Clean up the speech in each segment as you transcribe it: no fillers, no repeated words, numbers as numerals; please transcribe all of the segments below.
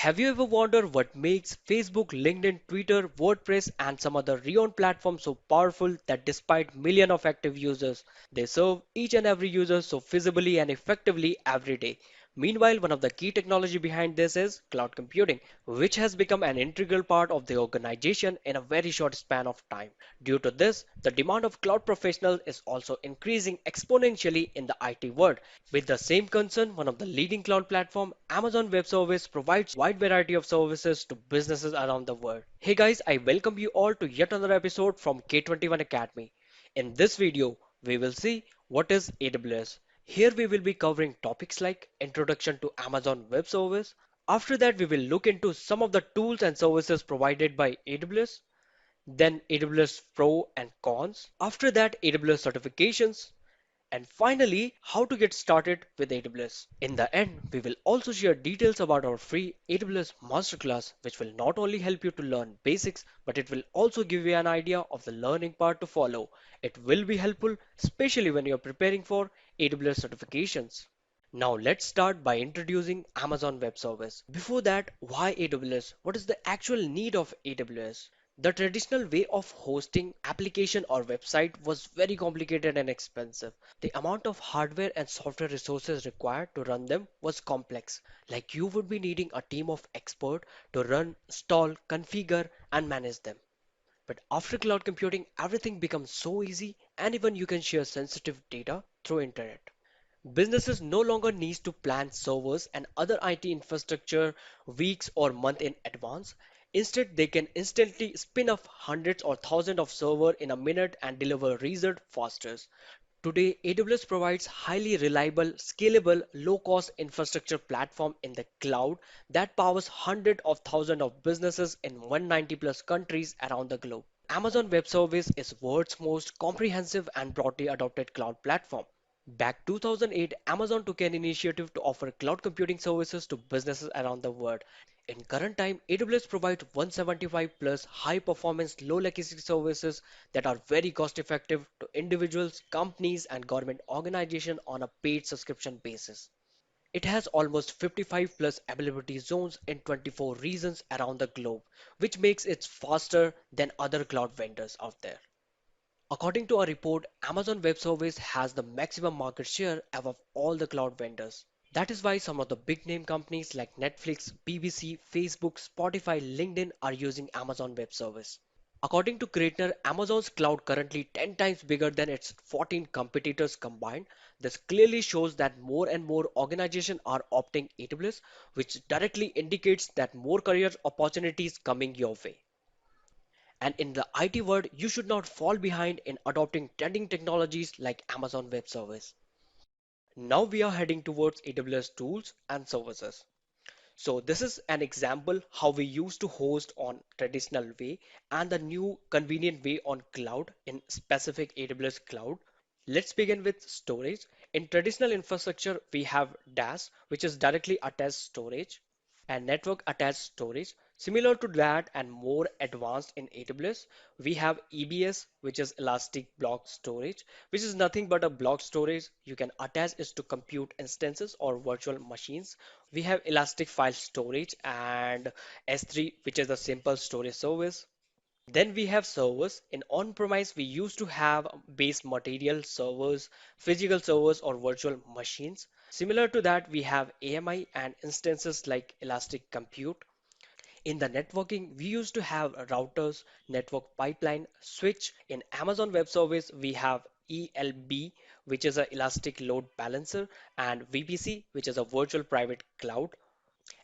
Have you ever wondered what makes Facebook, LinkedIn, Twitter, WordPress, and some other renowned platforms so powerful that despite millions of active users, they serve each and every user so feasibly and effectively every day? Meanwhile, one of the key technology behind this is cloud computing, which has become an integral part of the organization in a very short span of time. Due to this, the demand of cloud professionals is also increasing exponentially in the IT world. With the same concern, one of the leading cloud platform, Amazon Web Service, provides wide variety of services to businesses around the world. Hey guys, I welcome you all to yet another episode from K21 Academy. In this video, we will see what is AWS. Here we will be covering topics like introduction to Amazon Web Service. After that, we will look into some of the tools and services provided by AWS, then AWS Pro and Cons. After that, AWS certifications, and finally, how to get started with AWS. In the end, we will also share details about our free AWS Masterclass, which will not only help you to learn basics, but it will also give you an idea of the learning part to follow. It will be helpful, especially when you're preparing for AWS certifications. Now let's start by introducing Amazon Web Service. Before that, why AWS? What is the actual need of AWS? The traditional way of hosting application or website was very complicated and expensive. The amount of hardware and software resources required to run them was complex. Like you would be needing a team of experts to run, install, configure, and manage them. But after cloud computing, everything becomes so easy and even you can share sensitive data through internet. Businesses no longer need to plan servers and other IT infrastructure weeks or months in advance. Instead, they can instantly spin up hundreds or thousands of servers in a minute and deliver result faster. Today, AWS provides highly reliable, scalable, low-cost infrastructure platform in the cloud that powers hundreds of thousands of businesses in 190 plus countries around the globe. Amazon Web Service is world's most comprehensive and broadly adopted cloud platform. Back 2008, Amazon took an initiative to offer cloud computing services to businesses around the world. In current time, AWS provides 175 plus high performance, low latency services that are very cost effective to individuals, companies, and government organizations on a paid subscription basis. It has almost 55 plus availability zones in 24 regions around the globe, which makes it faster than other cloud vendors out there. According to a report, Amazon Web Service has the maximum market share above all the cloud vendors. That is why some of the big name companies like Netflix, BBC, Facebook, Spotify, LinkedIn are using Amazon Web Service. According to Gartner, Amazon's cloud currently 10 times bigger than its 14 competitors combined. This clearly shows that more and more organizations are opting AWS, which directly indicates that more career opportunities coming your way. And in the IT world, you should not fall behind in adopting trending technologies like Amazon Web Service. Now we are heading towards AWS tools and services. So this is an example how we used to host on traditional way and the new convenient way on cloud in specific AWS cloud. Let's begin with storage. In traditional infrastructure, we have DAS, which is directly attached storage, and network attached storage. Similar to that and more advanced in AWS, we have EBS, which is Elastic Block Storage, which is nothing but a block storage. You can attach it to compute instances or virtual machines. We have Elastic File Storage and S3, which is a simple storage service. Then we have servers. In on-premise, we used to have base material servers, physical servers, or virtual machines. Similar to that, we have AMI and instances like Elastic Compute. In the networking, we used to have routers, network pipeline, switch. In Amazon Web Service, we have ELB, which is an Elastic Load Balancer, and VPC, which is a virtual private cloud.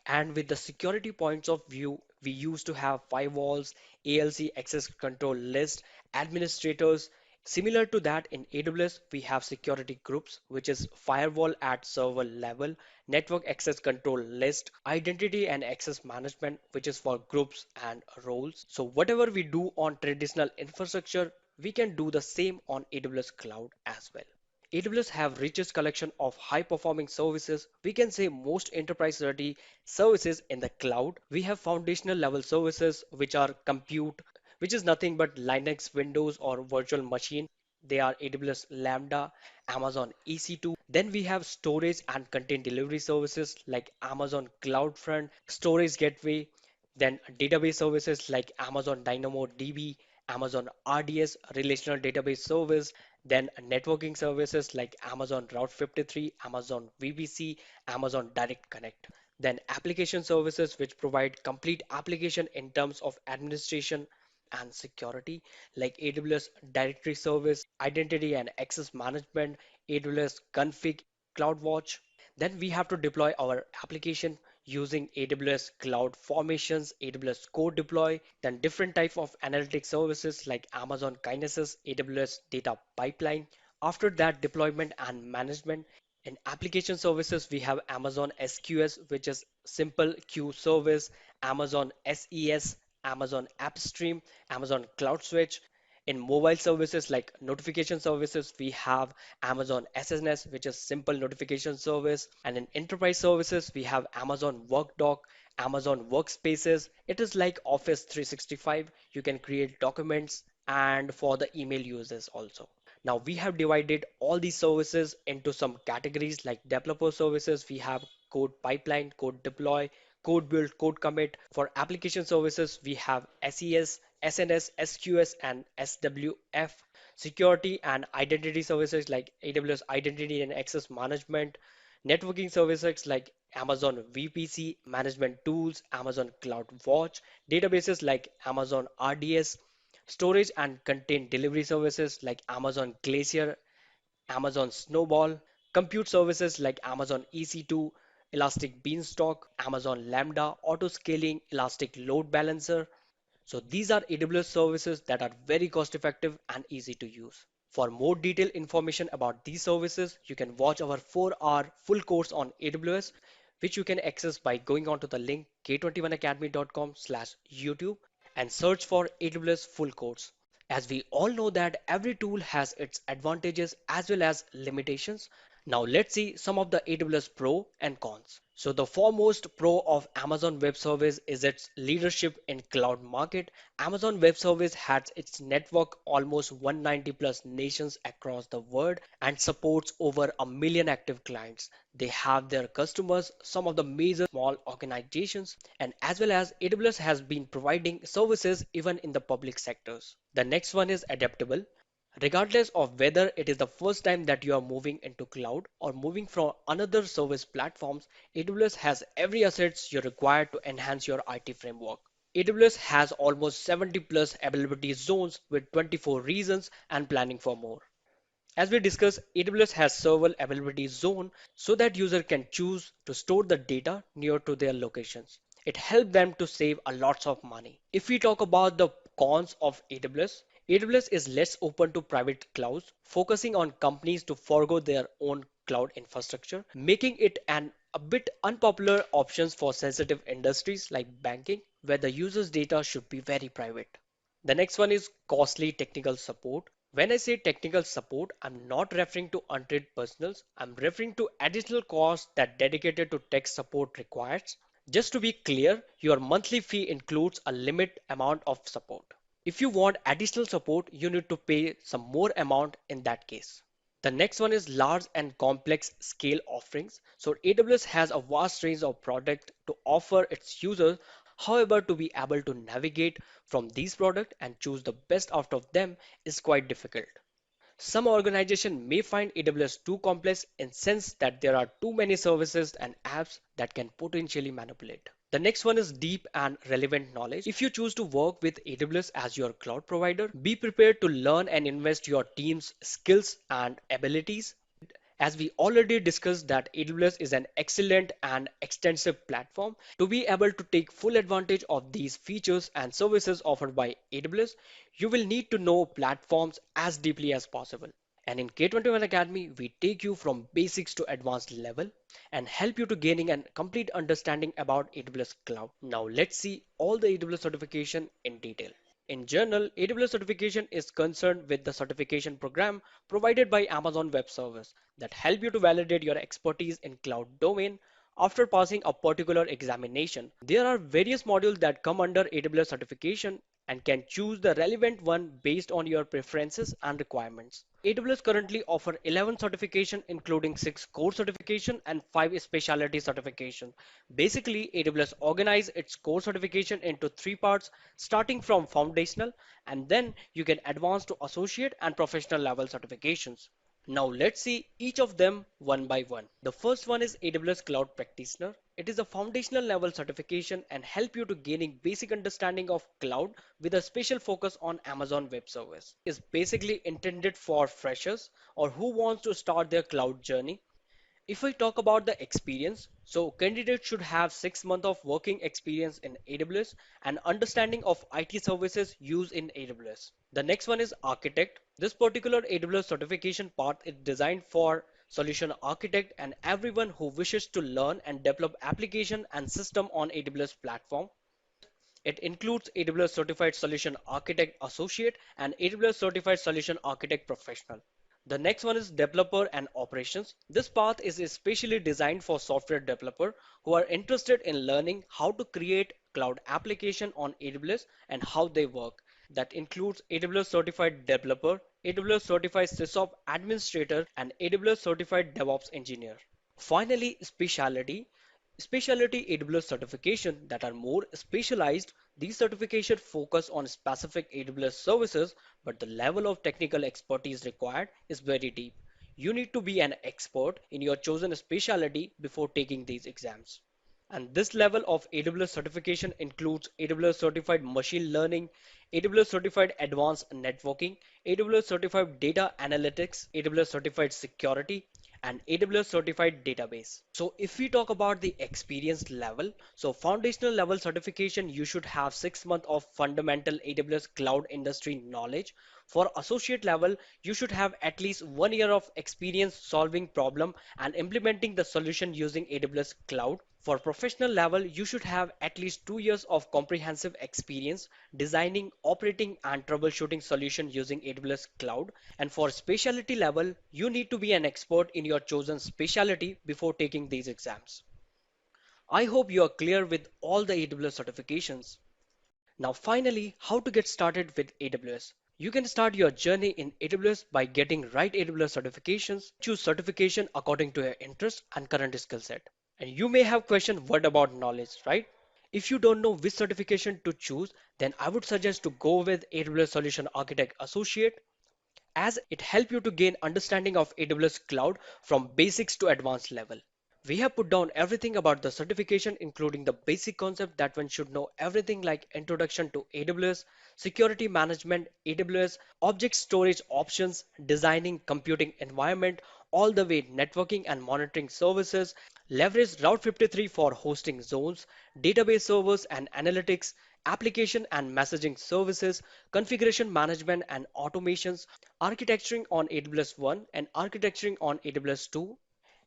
And with the security points of view, we used to have firewalls, ALC access control list, administrators. Similar to that in AWS, we have security groups, which is firewall at server level, network access control list, identity and access management, which is for groups and roles. So whatever we do on traditional infrastructure, we can do the same on AWS cloud as well. AWS have richest collection of high performing services. We can say most enterprise ready services in the cloud. We have foundational level services which are compute, which is nothing but Linux, Windows or virtual machine. They are AWS Lambda, Amazon EC2. Then we have storage and content delivery services like Amazon CloudFront, Storage Gateway. Then database services like Amazon DynamoDB, Amazon RDS, Relational Database Service. Then networking services like Amazon Route 53, Amazon VPC, Amazon Direct Connect. Then application services which provide complete application in terms of administration and security like AWS Directory Service, Identity and Access Management, AWS Config, CloudWatch. Then we have to deploy our application using AWS Cloud Formations, AWS Code Deploy, then different type of analytic services like Amazon Kinesis, AWS Data Pipeline. After that deployment and management, in application services, we have Amazon SQS, which is simple queue service, Amazon SES, Amazon AppStream, Amazon Cloud Switch. In mobile services like notification services, we have Amazon SNS, which is simple notification service. And in enterprise services, we have Amazon WorkDoc, Amazon Workspaces. It is like Office 365. You can create documents and for the email users also. Now we have divided all these services into some categories like developer services. We have code pipeline, code deploy, code build, code commit. For application services, we have SES, SNS, SQS, and SWF. Security and identity services like AWS Identity and Access Management. Networking services like Amazon VPC, management tools, Amazon Cloud Watch. Databases like Amazon RDS. Storage and content delivery services like Amazon Glacier, Amazon Snowball, compute services like Amazon EC2, Elastic Beanstalk, Amazon Lambda, auto scaling, Elastic Load Balancer. So these are AWS services that are very cost effective and easy to use. For more detailed information about these services, you can watch our 4-hour full course on AWS, which you can access by going onto the link k21academy.com/YouTube and search for AWS full course. As we all know that every tool has its advantages as well as limitations. Now let's see some of the AWS Pro and cons. So the foremost pro of Amazon Web Service is its leadership in cloud market. Amazon Web Service has its network almost 190 plus nations across the world and supports over a million active clients. They have their customers, some of the major small organizations, and as well as AWS has been providing services even in the public sectors. The next one is adaptable. Regardless of whether it is the first time that you are moving into cloud or moving from another service platforms, AWS has every assets you require to enhance your IT framework. AWS has almost 70 plus availability zones with 24 reasons and planning for more. As we discussed, AWS has server availability zone so that user can choose to store the data near to their locations. It helps them to save a lots of money. If we talk about the cons of AWS, AWS is less open to private clouds, focusing on companies to forgo their own cloud infrastructure, making it an a bit unpopular options for sensitive industries like banking, where the user's data should be very private. The next one is costly technical support. When I say technical support, I'm not referring to untrained personals. I'm referring to additional costs that dedicated to tech support requires. Just to be clear, your monthly fee includes a limit amount of support. If you want additional support, you need to pay some more amount in that case. The next one is large and complex scale offerings. So AWS has a vast range of products to offer its users. However, to be able to navigate from these products and choose the best out of them is quite difficult. Some organizations may find AWS too complex in sense that there are too many services and apps that can potentially manipulate. The next one is deep and relevant knowledge. If you choose to work with AWS as your cloud provider, be prepared to learn and invest your team's skills and abilities. As we already discussed that AWS is an excellent and extensive platform. To be able to take full advantage of these features and services offered by AWS, you will need to know platforms as deeply as possible. And in K21 Academy, we take you from basics to advanced level and help you to gaining a complete understanding about AWS Cloud. Now let's see all the AWS certification in detail. In general, AWS certification is concerned with the certification program provided by Amazon Web Service that help you to validate your expertise in cloud domain after passing a particular examination. There are various modules that come under AWS certification and can choose the relevant one based on your preferences and requirements. AWS currently offer 11 certification including 6 core certification and 5 specialty certification. Basically, AWS organize its core certification into 3 parts starting from foundational and then you can advance to associate and professional level certifications. Now let's see each of them one by one. The first one is AWS Cloud Practitioner. It is a foundational level certification and help you to gaining basic understanding of cloud with a special focus on Amazon Web Service. Is basically intended for freshers or who wants to start their cloud journey. If I talk about the experience, so candidates should have 6 months of working experience in AWS and understanding of IT services used in AWS. The next one is architect. This particular AWS certification path is designed for solution architect and everyone who wishes to learn and develop application and system on AWS platform. It includes AWS Certified Solution Architect Associate and AWS Certified Solution Architect Professional. The next one is developer and operations. This path is especially designed for software developer who are interested in learning how to create cloud application on AWS and how they work. That includes AWS Certified Developer, AWS Certified SysOps Administrator, and AWS Certified DevOps Engineer. Finally, specialty AWS certification that are more specialized. These certifications focus on specific AWS services, but the level of technical expertise required is very deep. You need to be an expert in your chosen specialty before taking these exams. And this level of AWS certification includes AWS Certified Machine Learning, AWS Certified Advanced Networking, AWS Certified Data Analytics, AWS Certified Security, and AWS Certified Database. So if we talk about the experience level, so foundational level certification, you should have 6 months of fundamental AWS cloud industry knowledge. For associate level, you should have at least 1 year of experience solving problem and implementing the solution using AWS Cloud. For professional level, you should have at least 2 years of comprehensive experience designing, operating, and troubleshooting solution using AWS Cloud. And for specialty level, you need to be an expert in your chosen specialty before taking these exams. I hope you are clear with all the AWS certifications. Now, finally, how to get started with AWS. You can start your journey in AWS by getting right AWS certifications. Choose certification according to your interest and current skill set. And you may have questioned what about knowledge, right? If you don't know which certification to choose, then I would suggest to go with AWS Solution Architect Associate as it helps you to gain understanding of AWS Cloud from basics to advanced level. We have put down everything about the certification, including the basic concept that one should know everything like introduction to AWS, security management, AWS, object storage options, designing computing environment, all the way networking and monitoring services, leverage Route 53 for hosting zones, database servers and analytics, application and messaging services, configuration management and automations, architecturing on AWS 1 and architecturing on AWS 2,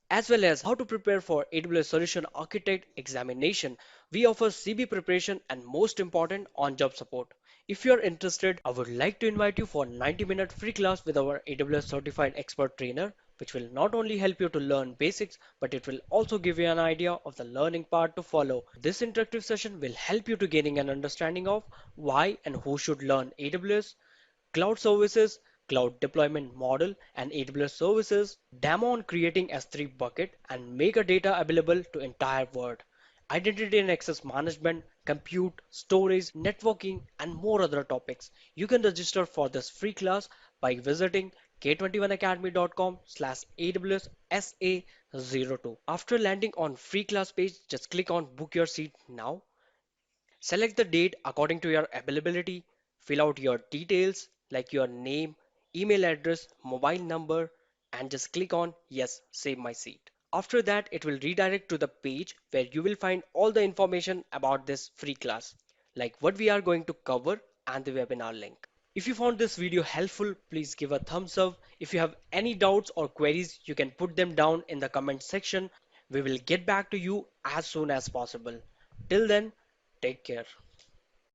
as well as how to prepare for AWS Solution Architect examination. We offer CB preparation and most important on-job support. If you are interested, I would like to invite you for a 90-minute free class with our AWS certified expert trainer, which will not only help you to learn basics, but it will also give you an idea of the learning part to follow. This interactive session will help you to gaining an understanding of why and who should learn AWS, cloud services, cloud deployment model, and AWS services, demo on creating S3 bucket and make a data available to entire world, identity and access management, compute, storage, networking, and more other topics. You can register for this free class by visiting k21academy.com/AWS SA02. After landing on free class page, just click on book your seat now. Select the date according to your availability. Fill out your details like your name, email address, mobile number, and just click on Yes, save my seat. After that, it will redirect to the page where you will find all the information about this free class, like what we are going to cover and the webinar link. If you found this video helpful, please give a thumbs up. If you have any doubts or queries, you can put them down in the comment section. We will get back to you as soon as possible. Till then, take care.